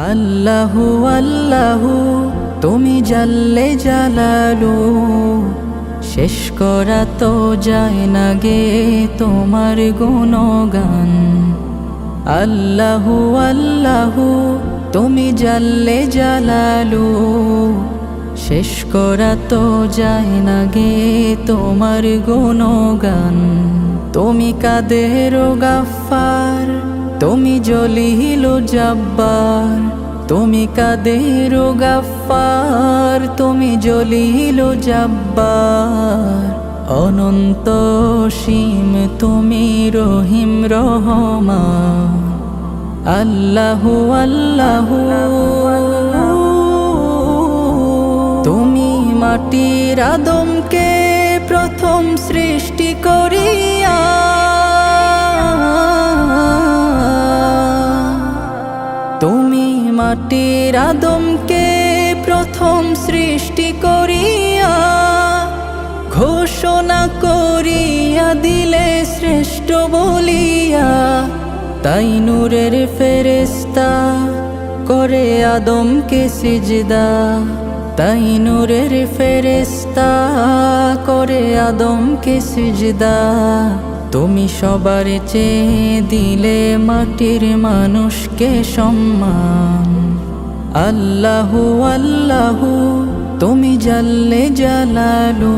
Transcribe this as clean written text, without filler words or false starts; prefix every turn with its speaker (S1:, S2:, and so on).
S1: আল্লাহু আল্লাহু তুমি জাল্লে জালালু, শেষ করা তো যায় না গে তোমার গুণগান। আল্লাহু আল্লাহু তুমি জাল্লে জালালু, শেষ করা তো যায় না গে তোমার গুণগান। তুমি কাদের গাফফার, তুমি জলিল জব্বার, তুমি কাদের গাফফার, তুমি জলিল জব্বার। অনন্ত সীম তুমি রহিম রহমান। আল্লাহু আল্লাহু তুমি মাটির আদমকে প্রথম সৃষ্টি করিয়া, তুমি মাটির আদমকে প্রথম সৃষ্টি করিয়া, ঘোষণা করিয়া দিলে শ্রেষ্ঠ বলিয়া। তাই নূরের ফেরেশতা করে আদমকে সিজদা, তাই নূরের ফেরেশতা করে আদমকে সিজদা। তুমি সবার চেয়ে দিলে মাটির মানুষকে সম্মান। আল্লাহু আল্লাহু তুমি জাল্লে জালালু,